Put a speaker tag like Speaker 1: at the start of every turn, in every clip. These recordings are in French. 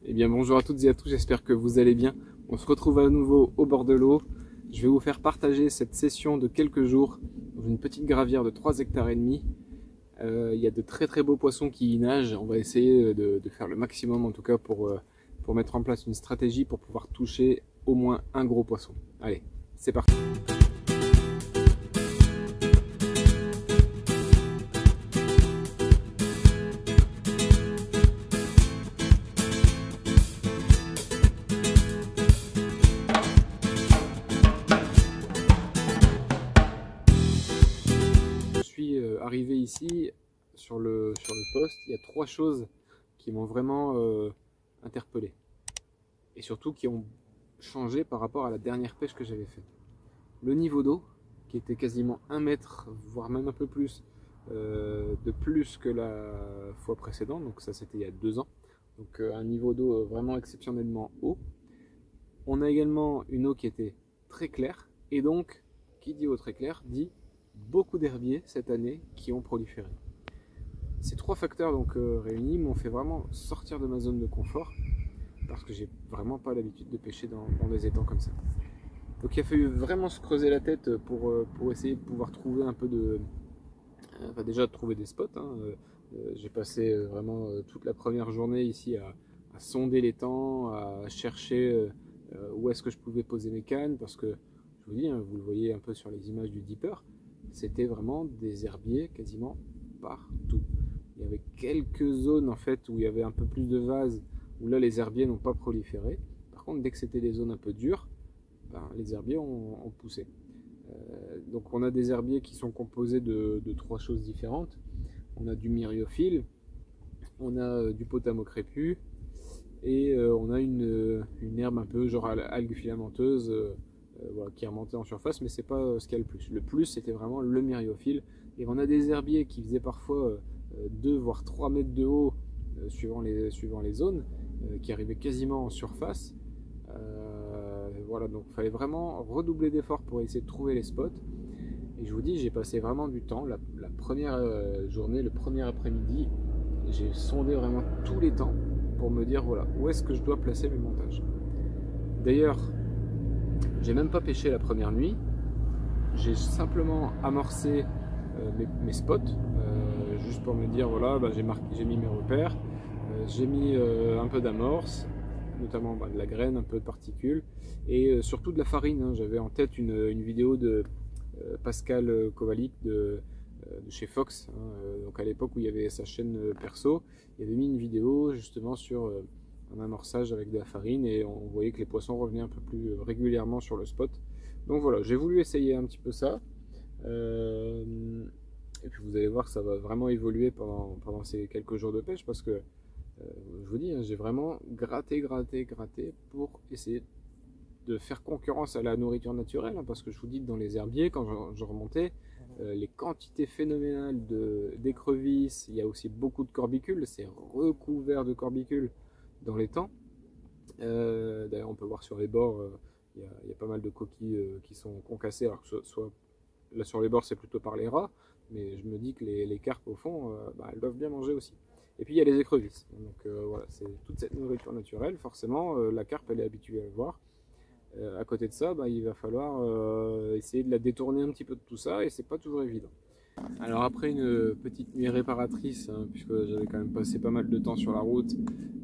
Speaker 1: Eh bien bonjour à toutes et à tous, j'espère que vous allez bien. On se retrouve à nouveau au bord de l'eau. Je vais vous faire partager cette session de quelques jours dans une petite gravière de 3 hectares et demi. Il y a de très très beaux poissons qui y nagent. On va essayer de faire le maximum en tout cas pour mettre en place une stratégie pour pouvoir toucher au moins un gros poisson. Allez, c'est parti. Je suis arrivé ici sur le poste. Il y a 3 choses qui m'ont vraiment interpellé et surtout qui ont changé par rapport à la dernière pêche que j'avais faite. Le niveau d'eau qui était quasiment 1 mètre, voire même un peu plus, de plus que la fois précédente, donc ça c'était il y a 2 ans, donc un niveau d'eau vraiment exceptionnellement haut. On a également une eau qui était très claire, et donc qui dit eau très claire dit beaucoup d'herbiers cette année qui ont proliféré. Ces 3 facteurs donc réunis m'ont fait vraiment sortir de ma zone de confort parce que j'ai vraiment pas l'habitude de pêcher dans des étangs comme ça. Donc il a fallu vraiment se creuser la tête pour essayer de pouvoir trouver un peu de... Enfin déjà de trouver des spots. J'ai passé vraiment toute la première journée ici à sonder l'étang, à chercher où est-ce que je pouvais poser mes cannes, parce que je vous dis, vous le voyez un peu sur les images du Dipper, c'était vraiment des herbiers quasiment partout. Il y avait quelques zones en fait où il y avait un peu plus de vases, où là les herbiers n'ont pas proliféré. Par contre, dès que c'était des zones un peu dures, ben, les herbiers ont poussé. Donc on a des herbiers qui sont composés de 3 choses différentes. On a du myriophylle, on a du potamo crépus et on a une herbe un peu genre algue filamenteuse voilà, qui est remontée en surface, mais c'est pas ce qu'il y a le plus. Le plus c'était vraiment le myriophylle. Et on a des herbiers qui faisaient parfois 2 voire 3 mètres de haut suivant les zones, qui arrivaient quasiment en surface. Voilà, donc il fallait vraiment redoubler d'efforts pour essayer de trouver les spots. Et je vous dis, j'ai passé vraiment du temps. La première journée, le premier après-midi, j'ai sondé vraiment tous les temps pour me dire voilà, où est-ce que je dois placer mes montages. D'ailleurs, j'ai même pas pêché la première nuit. J'ai simplement amorcé mes spots, juste pour me dire voilà, bah, j'ai mis mes repères, j'ai mis un peu d'amorce, notamment bah, de la graine, un peu de particules, et surtout de la farine. J'avais en tête une vidéo de Pascal Kovalik de chez Fox, donc à l'époque où il y avait sa chaîne perso, il avait mis une vidéo justement sur un amorçage avec de la farine, et on voyait que les poissons revenaient un peu plus régulièrement sur le spot. Donc voilà, j'ai voulu essayer un petit peu ça. Et puis vous allez voir que ça va vraiment évoluer pendant ces quelques jours de pêche, parce que je vous dis, j'ai vraiment gratté pour essayer de faire concurrence à la nourriture naturelle, parce que je vous dis que dans les herbiers, quand je remontais, les quantités phénoménales d'écrevisses, il y a aussi beaucoup de corbicules, c'est recouvert de corbicules dans les temps. D'ailleurs on peut voir sur les bords, il y a pas mal de coquilles qui sont concassées, alors que soit là sur les bords c'est plutôt par les rats, mais je me dis que les carpes au fond, bah, elles doivent bien manger aussi. Et puis il y a les écrevisses, donc voilà, c'est toute cette nourriture naturelle, forcément la carpe elle est habituée à le voir. À côté de ça, bah, il va falloir essayer de la détourner un petit peu de tout ça, et c'est pas toujours évident. Alors après une petite nuit réparatrice, puisque j'avais quand même passé pas mal de temps sur la route,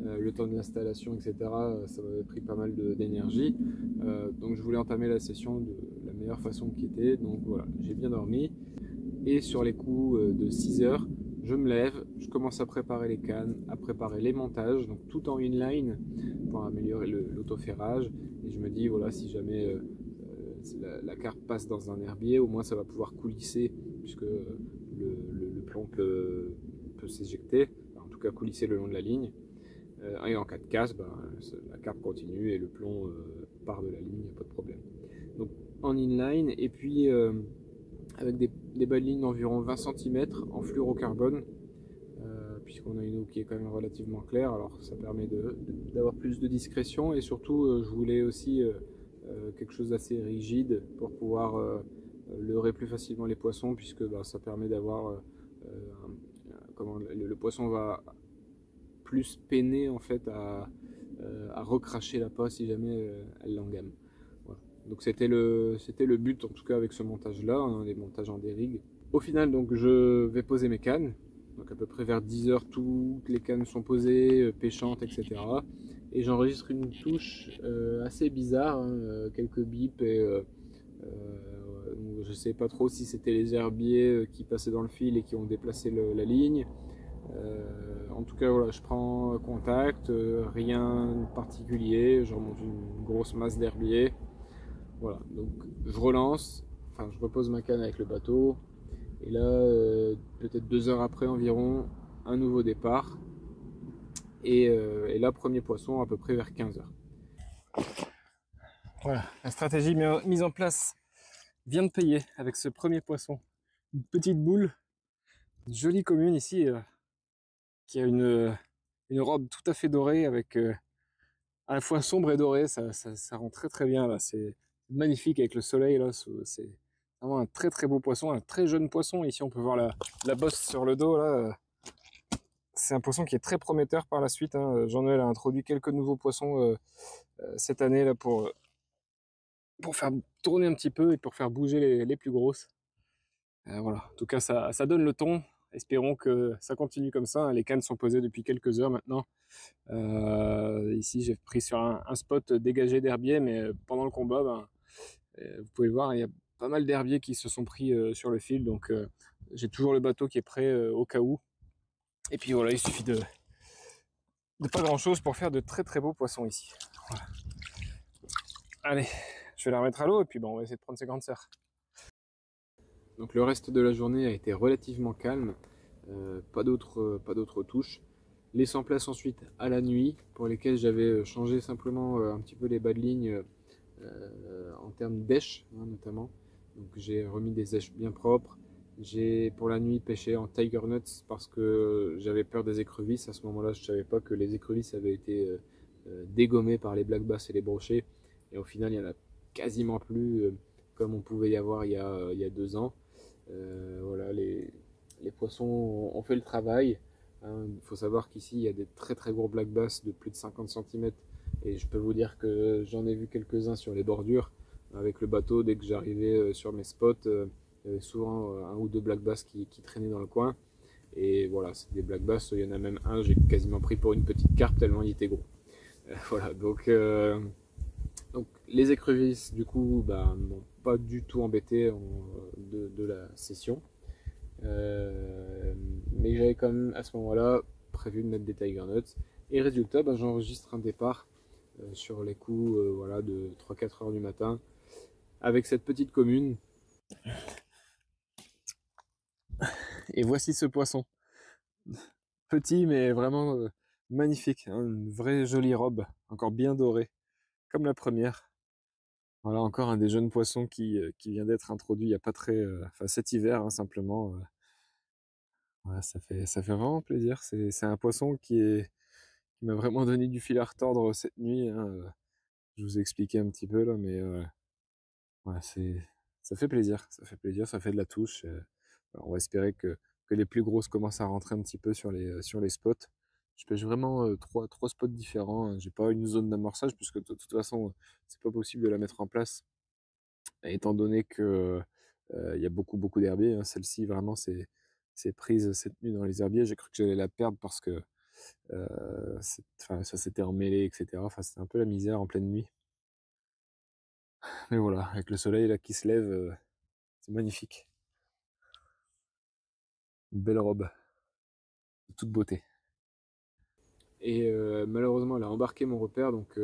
Speaker 1: le temps de l'installation, etc., ça m'avait pris pas mal d'énergie. Donc je voulais entamer la session de la meilleure façon qui était. Donc voilà, j'ai bien dormi. Et sur les coups de 6 heures, je me lève, je commence à préparer les cannes, à préparer les montages, donc tout en inline pour améliorer l'autoferrage. Et je me dis, voilà, si jamais la carpe passe dans un herbier, au moins ça va pouvoir coulisser, puisque le plomb peut s'éjecter, en tout cas coulisser le long de la ligne. Et en cas de casse, bah, la carpe continue et le plomb part de la ligne, il n'y a pas de problème. Donc en inline, et puis avec des belles lignes d'environ 20 cm en fluorocarbone, puisqu'on a une eau qui est quand même relativement claire, alors ça permet d'avoir plus de discrétion, et surtout je voulais aussi quelque chose d'assez rigide pour pouvoir leurrer plus facilement les poissons, puisque bah, ça permet d'avoir comment le poisson va plus peiner en fait à recracher l'appât si jamais elle l'engame. Voilà. Donc c'était le but en tout cas avec ce montage-là, hein, les montages en dérigue. Au final, donc je vais poser mes cannes. Donc à peu près vers 10 heures, toutes les cannes sont posées, pêchantes, etc. Et j'enregistre une touche assez bizarre, hein, quelques bips et je sais pas trop si c'était les herbiers qui passaient dans le fil et qui ont déplacé la ligne. En tout cas, voilà, je prends contact, rien de particulier, je remonte une grosse masse d'herbier. Voilà, donc je relance, enfin je repose ma canne avec le bateau, et là, peut-être 2 heures après environ, un nouveau départ. Et là, premier poisson à peu près vers 15 heures.
Speaker 2: Voilà, la stratégie mise en place vient de payer avec ce premier poisson. Une petite boule, une jolie commune ici, qui a une robe tout à fait dorée avec à la fois sombre et doré, ça rend très très bien là. C'est magnifique avec le soleil là. C'est vraiment un très très beau poisson, un très jeune poisson. Ici on peut voir la bosse sur le dos là. C'est un poisson qui est très prometteur par la suite, hein. Jean-Noël a introduit quelques nouveaux poissons cette année là pour faire tourner un petit peu et pour faire bouger les plus grosses. Voilà. En tout cas ça donne le ton. Espérons que ça continue comme ça, hein. Les cannes sont posées depuis quelques heures maintenant. Ici, j'ai pris sur un spot dégagé d'herbier, mais pendant le combat, ben, vous pouvez voir, il y a pas mal d'herbiers qui se sont pris sur le fil, donc j'ai toujours le bateau qui est prêt au cas où. Et puis voilà, il suffit de pas grand chose pour faire de très très beaux poissons ici. Voilà. Allez, je vais la remettre à l'eau et puis bon, on va essayer de prendre ses grandes sœurs.
Speaker 1: Donc le reste de la journée a été relativement calme, pas d'autres touches. Laissant place ensuite à la nuit, pour lesquelles j'avais changé simplement un petit peu les bas de ligne en termes d'èches, hein, notamment. Donc j'ai remis des èches bien propres. J'ai pour la nuit pêché en tiger nuts parce que j'avais peur des écrevisses. À ce moment-là, je ne savais pas que les écrevisses avaient été dégommées par les black bass et les brochets. Et au final, il n'y en a quasiment plus comme on pouvait y avoir il y a 2 ans. Voilà, les poissons ont fait le travail. Hein. Il faut savoir qu'ici, il y a des très très gros black bass de plus de 50 cm. Et je peux vous dire que j'en ai vu quelques-uns sur les bordures. Avec le bateau, dès que j'arrivais sur mes spots, il y avait souvent un ou deux black bass qui traînaient dans le coin. Et voilà, c'est des black bass. Il y en a même un, j'ai quasiment pris pour une petite carpe tellement il était gros. Voilà, donc les écrevisses, du coup, bah, m'ont pas du tout embêté de la session. Mais j'avais quand même à ce moment-là prévu de mettre des tiger nuts. Et résultat, bah, j'enregistre un départ sur les coups voilà, de 3-4 heures du matin avec cette petite commune.
Speaker 2: Et voici ce poisson. Petit mais vraiment magnifique, hein, une vraie jolie robe, encore bien dorée, comme la première. Voilà encore un des jeunes poissons qui vient d'être introduit il n'y a pas très, enfin cet hiver, hein, simplement. Voilà, ça fait vraiment plaisir. C'est un poisson qui m'a vraiment donné du fil à retordre cette nuit, hein. Je vous ai expliqué un petit peu là, mais ouais, ça fait plaisir, ça fait plaisir, ça fait de la touche. Alors, on va espérer que les plus grosses commencent à rentrer un petit peu sur les spots. Je pêche vraiment trois spots différents, hein. J'ai pas une zone d'amorçage puisque de toute façon c'est pas possible de la mettre en place étant donné que il y a beaucoup d'herbiers, hein. Celle-ci vraiment c'est prise cette nuit dans les herbiers. J'ai cru que j'allais la perdre parce que enfin, ça s'était emmêlé, etc. Enfin, c'était un peu la misère en pleine nuit. Mais voilà, avec le soleil là qui se lève, c'est magnifique. Une belle robe, de toute beauté.
Speaker 1: Et malheureusement, elle a embarqué mon repère, donc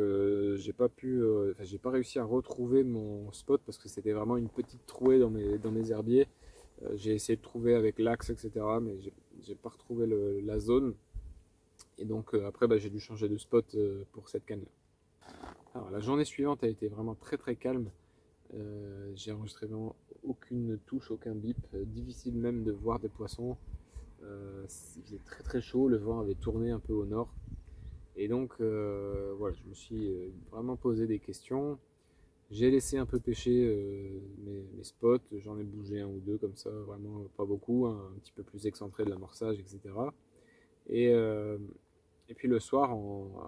Speaker 1: j'ai pas réussi à retrouver mon spot parce que c'était vraiment une petite trouée dans mes herbiers. J'ai essayé de trouver avec l'axe, etc., mais j'ai pas retrouvé la zone. Et donc après, bah, j'ai dû changer de spot pour cette canne-là. Alors la journée suivante a été vraiment très très calme. J'ai enregistré vraiment aucune touche, aucun bip. Difficile même de voir des poissons. Il faisait très très chaud, le vent avait tourné un peu au nord. Et donc voilà, je me suis vraiment posé des questions. J'ai laissé un peu pêcher mes spots, j'en ai bougé un ou deux comme ça, vraiment pas beaucoup, hein, un petit peu plus excentré de l'amorçage, etc. Et Et puis le soir,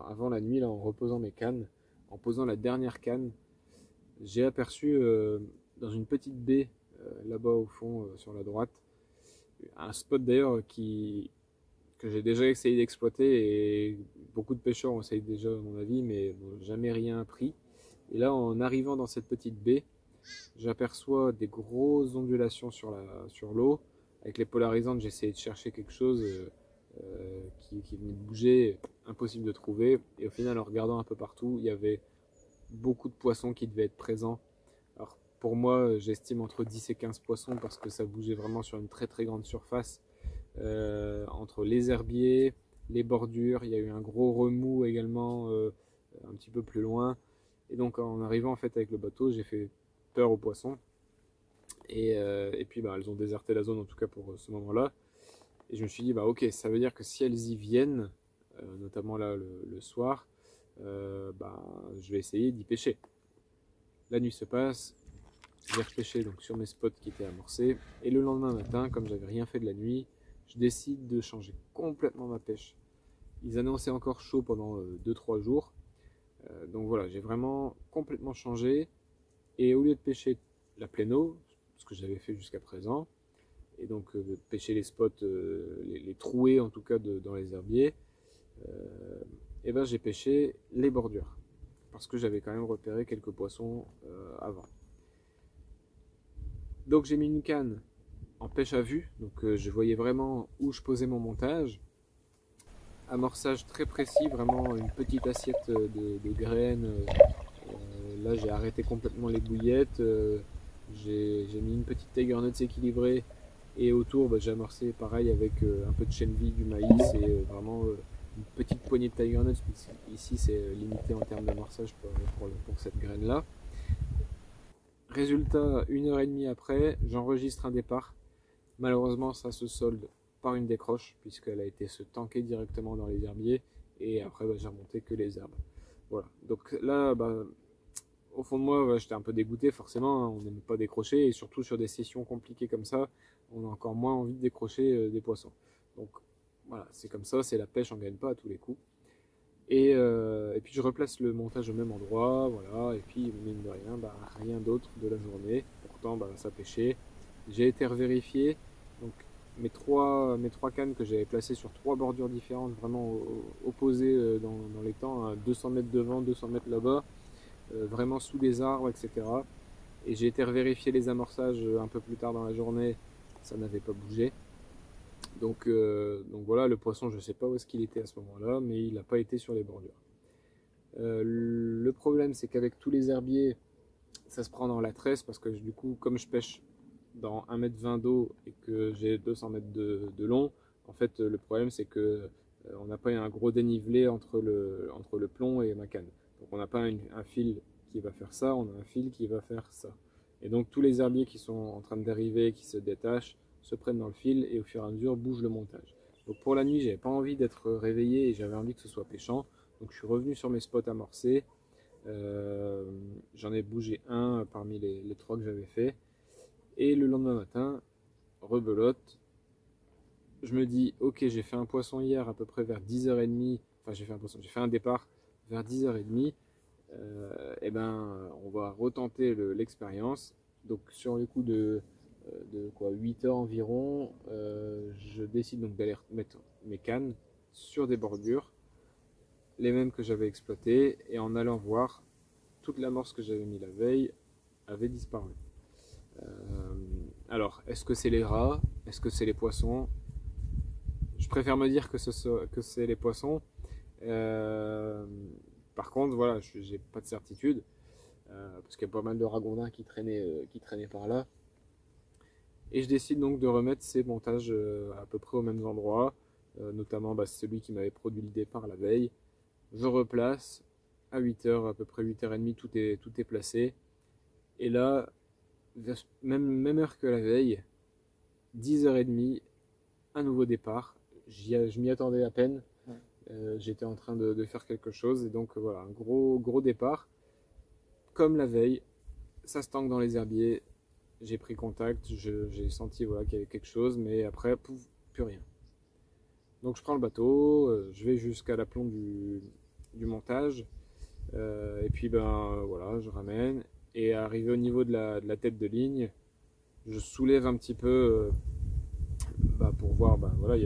Speaker 1: avant la nuit, là, en reposant mes cannes, en posant la dernière canne, j'ai aperçu dans une petite baie là-bas au fond sur la droite, un spot d'ailleurs que j'ai déjà essayé d'exploiter et beaucoup de pêcheurs ont essayé déjà à mon avis, mais n'ont jamais rien pris. Et là, en arrivant dans cette petite baie, j'aperçois des grosses ondulations sur l'eau. Avec les polarisantes, j'ai essayé de chercher quelque chose qui venait de bouger, impossible de trouver. Et au final, en regardant un peu partout, il y avait beaucoup de poissons qui devaient être présents. Alors pour moi, j'estime entre 10 et 15 poissons parce que ça bougeait vraiment sur une très très grande surface. Entre les herbiers, les bordures, il y a eu un gros remous également un petit peu plus loin. Et donc en arrivant en fait avec le bateau, j'ai fait peur aux poissons. Et puis bah, elles ont déserté la zone en tout cas pour ce moment-là. Et je me suis dit, bah ok, ça veut dire que si elles y viennent, notamment là le soir, bah, je vais essayer d'y pêcher. La nuit se passe, j'ai repêché donc sur mes spots qui étaient amorcés. Et le lendemain matin, comme j'avais rien fait de la nuit, je décide de changer complètement ma pêche. Ils annonçaient encore chaud pendant 2-3 jours. Donc voilà, j'ai vraiment complètement changé. Et au lieu de pêcher la pleine eau, ce que j'avais fait jusqu'à présent, et donc pêcher les spots, les trouées en tout cas dans les herbiers, et ben j'ai pêché les bordures. Parce que j'avais quand même repéré quelques poissons avant. Donc j'ai mis une canne en pêche à vue, donc je voyais vraiment où je posais mon montage. Amorçage très précis, vraiment une petite assiette de graines. Là j'ai arrêté complètement les bouillettes. J'ai mis une petite tiger nuts équilibrée et autour bah, j'ai amorcé pareil avec un peu de chène vie, du maïs et vraiment une petite poignée de tiger nuts. Ici c'est limité en termes d'amorçage pour cette graine là. Résultat, 1 heure et demie après, j'enregistre un départ. Malheureusement, ça se solde par une décroche, puisqu'elle a été se tanker directement dans les herbiers, et après, bah, j'ai remonté que les herbes. Voilà. Donc là, bah, au fond de moi, bah, j'étais un peu dégoûté, forcément, hein, on n'aime pas décrocher, et surtout sur des sessions compliquées comme ça, on a encore moins envie de décrocher des poissons. Donc voilà, c'est comme ça, c'est la pêche, on ne gagne pas à tous les coups. Et puis je replace le montage au même endroit, voilà, et puis mine de rien, bah, rien d'autre de la journée. Pourtant, bah, ça pêchait. J'ai été revérifié, donc mes trois cannes que j'avais placées sur trois bordures différentes, vraiment opposées dans les temps, à 200 mètres devant, 200 mètres là-bas, vraiment sous des arbres, etc. Et j'ai été revérifier les amorçages un peu plus tard dans la journée, ça n'avait pas bougé. Donc voilà, le poisson, je ne sais pas où est-ce qu'il était à ce moment-là, mais il n'a pas été sur les bordures. Le problème, c'est qu'avec tous les herbiers, ça se prend dans la tresse, parce que du coup, comme je pêche dans 1,20 m d'eau et que j'ai 200 mètres de long, en fait, le problème, c'est que on n'a pas un gros dénivelé entre le plomb et ma canne. Donc on n'a pas un fil qui va faire ça, on a un fil qui va faire ça. Et donc tous les herbiers qui sont en train de dériver, qui se détachent, se prennent dans le fil et au fur et à mesure bougent le montage. Donc pour la nuit, j'avais pas envie d'être réveillé et j'avais envie que ce soit pêchant. Donc je suis revenu sur mes spots amorcés. J'en ai bougé un parmi les trois que j'avais fait. Et le lendemain matin, rebelote. Je me dis, ok, j'ai fait un poisson hier à peu près vers 10h30. Enfin, j'ai fait un départ vers 10h30. Et ben, on va retenter l'expérience. Donc sur le coup de quoi 8 heures environ, je décide donc d'aller mettre mes cannes sur des bordures, les mêmes que j'avais exploitées, et en allant voir, toute l'amorce que j'avais mis la veille avait disparu. Alors, est-ce que c'est les rats? Est-ce que c'est les poissons? Je préfère me dire que c'est les poissons. Par contre, voilà, j'ai pas de certitude, parce qu'il y a pas mal de ragondins qui traînaient par là. Et je décide donc de remettre ces montages à peu près aux mêmes endroits, notamment bah, celui qui m'avait produit le départ la veille. Je replace à 8h, à peu près 8h30, tout est placé. Et là, même heure que la veille, 10h30, un nouveau départ. Je m'y attendais à peine. J'étais en train de faire quelque chose. Et donc voilà, un gros départ. Comme la veille, ça se tangue dans les herbiers. J'ai pris contact, j'ai senti voilà, qu'il y avait quelque chose, mais après, pouf, plus rien. Donc je prends le bateau, je vais jusqu'à l'aplomb du montage, et puis ben voilà, je ramène, et arrivé au niveau de la tête de ligne, je soulève un petit peu pour voir, voilà,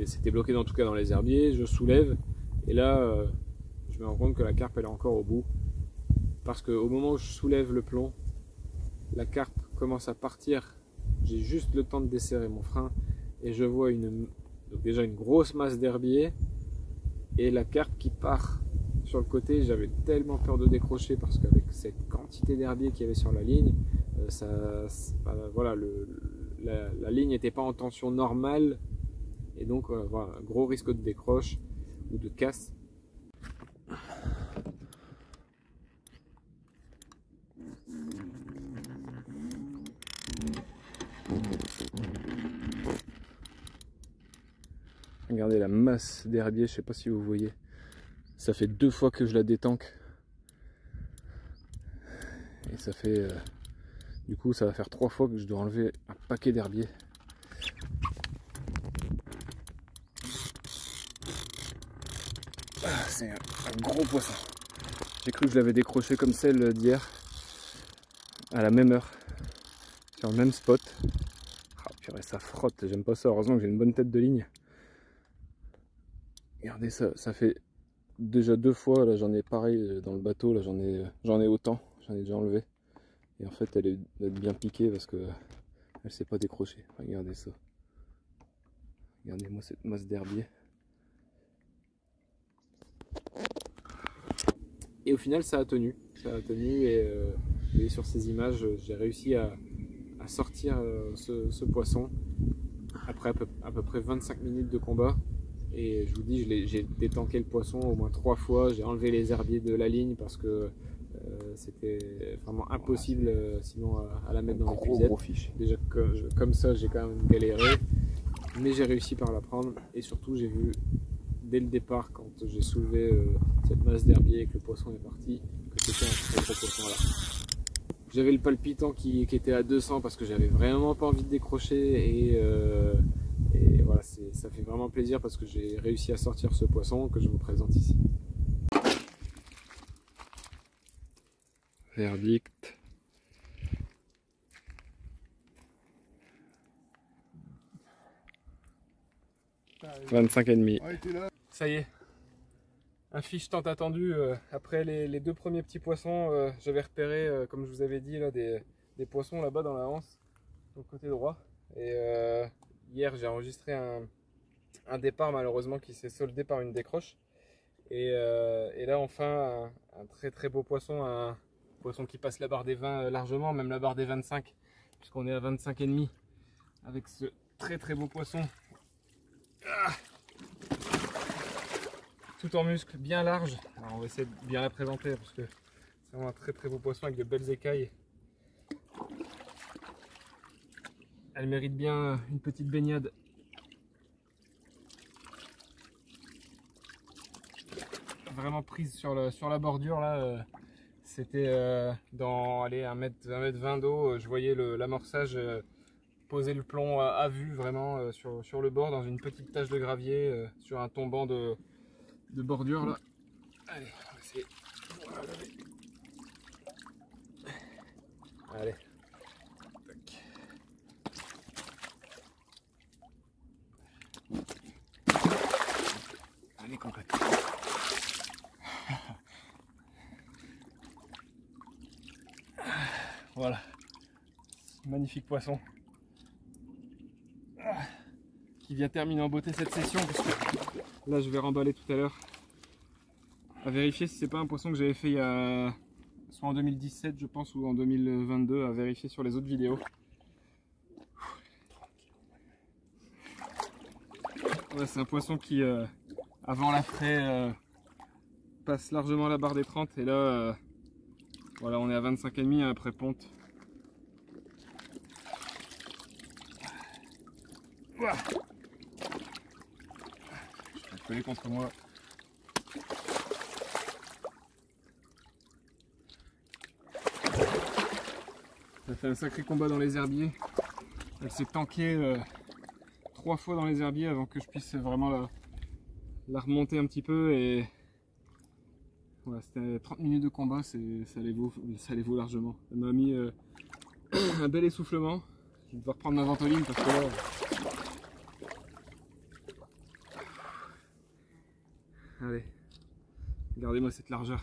Speaker 1: c'était bloqué en tout cas dans les herbiers, je soulève, et là je me rends compte que la carpe elle est encore au bout, parce qu'au moment où je soulève le plomb, la carpe commence à partir, j'ai juste le temps de desserrer mon frein, et je vois donc déjà une grosse masse d'herbier, et la carpe qui part sur le côté. J'avais tellement peur de décrocher parce qu'avec cette quantité d'herbier qu'il y avait sur la ligne, voilà, la ligne n'était pas en tension normale, et donc voilà, un gros risque de décroche ou de casse. Regardez la masse d'herbier, je sais pas si vous voyez. Ça fait 2 fois que je la détanque. Et ça fait... du coup, ça va faire 3 fois que je dois enlever un paquet d'herbier. Ah, c'est un gros poisson. J'ai cru que je l'avais décroché comme celle d'hier, à la même heure, sur le même spot. Ah purée, ça frotte, j'aime pas ça. Heureusement que j'ai une bonne tête de ligne. Regardez ça, ça fait déjà 2 fois, là j'en ai pareil dans le bateau, là j'en ai autant, j'en ai déjà enlevé. Et en fait elle est bien piquée parce que elle s'est pas décrochée. Regardez ça. Regardez-moi cette masse d'herbier. Et au final ça a tenu. Ça a tenu, et sur ces images j'ai réussi à sortir ce poisson après à peu près 25 minutes de combat. Et je vous dis, j'ai détanké le poisson au moins 3 fois, j'ai enlevé les herbiers de la ligne parce que c'était vraiment impossible sinon à la mettre dans les cuisettes. Déjà comme ça j'ai quand même galéré, mais j'ai réussi par la prendre, et surtout j'ai vu dès le départ quand j'ai soulevé cette masse d'herbier et que le poisson est parti, que c'était un très gros poisson. Voilà. J'avais le palpitant qui était à 200 parce que j'avais vraiment pas envie de décrocher, et voilà, ça fait vraiment plaisir parce que j'ai réussi à sortir ce poisson que je vous présente ici. Verdict. « 25,5 ». Ça y est, un fiche tant attendu. Après les 2 premiers petits poissons, j'avais repéré, comme je vous avais dit, là, des poissons là-bas dans la anse, sur le côté droit. Et hier j'ai enregistré un départ malheureusement qui s'est soldé par une décroche. Et là enfin un très très beau poisson, un poisson qui passe la barre des 20 largement, même la barre des 25, puisqu'on est à 25,5 avec ce très très beau poisson. Ah, tout en muscle, bien large. Alors on va essayer de bien la présenter parce que c'est vraiment un très très beau poisson avec de belles écailles. Elle mérite bien une petite baignade. Vraiment prise sur la bordure là. C'était dans 1m20 d'eau. Je voyais l'amorçage poser le plomb à vue vraiment sur le bord dans une petite tache de gravier sur un tombant de bordure là. Allez, on va essayer. Allez. Tac. Allez, complète. Voilà. Magnifique poisson. Qui vient terminer en beauté cette session, parce que là je vais remballer tout à l'heure. À vérifier si c'est pas un poisson que j'avais fait il y a soit en 2017 je pense ou en 2022, à vérifier sur les autres vidéos. Ouais, c'est un poisson qui avant la fraie passe largement la barre des 30, et là voilà, on est à 25,5 après ponte. Ouah, je vais coller contre moi. Ça fait un sacré combat dans les herbiers. Elle s'est tankée 3 fois dans les herbiers avant que je puisse vraiment
Speaker 2: la remonter un petit peu et voilà, c'était 30 minutes de combat, ça les vaut largement. Elle m'a mis un bel essoufflement. Je vais devoir prendre ma ventoline parce que là... Allez, regardez-moi cette largeur.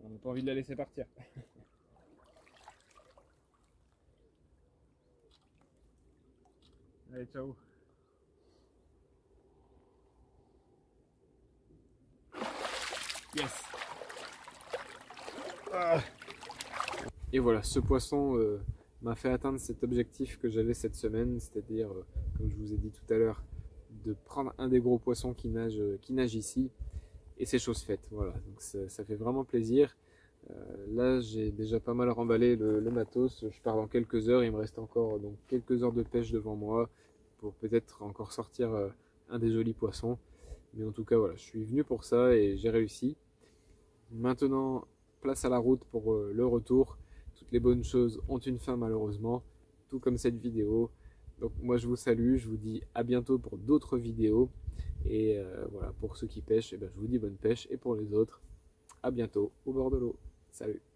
Speaker 2: On n'a pas envie de la laisser partir. Allez, ciao. Yes.
Speaker 1: Et voilà, ce poisson m'a fait atteindre cet objectif que j'avais cette semaine, c'est-à-dire, comme je vous ai dit tout à l'heure, de prendre un des gros poissons qui nage ici, et c'est chose faite. Voilà, donc ça fait vraiment plaisir. Là, j'ai déjà pas mal remballé le matos. Je pars dans quelques heures. Il me reste encore donc quelques heures de pêche devant moi pour peut-être encore sortir un des jolis poissons. Mais en tout cas, voilà, je suis venu pour ça et j'ai réussi. Maintenant, place à la route pour le retour. Toutes les bonnes choses ont une fin malheureusement, tout comme cette vidéo. Donc moi je vous salue, je vous dis à bientôt pour d'autres vidéos. Et voilà, pour ceux qui pêchent, eh ben, je vous dis bonne pêche. Et pour les autres, à bientôt au bord de l'eau. Salut!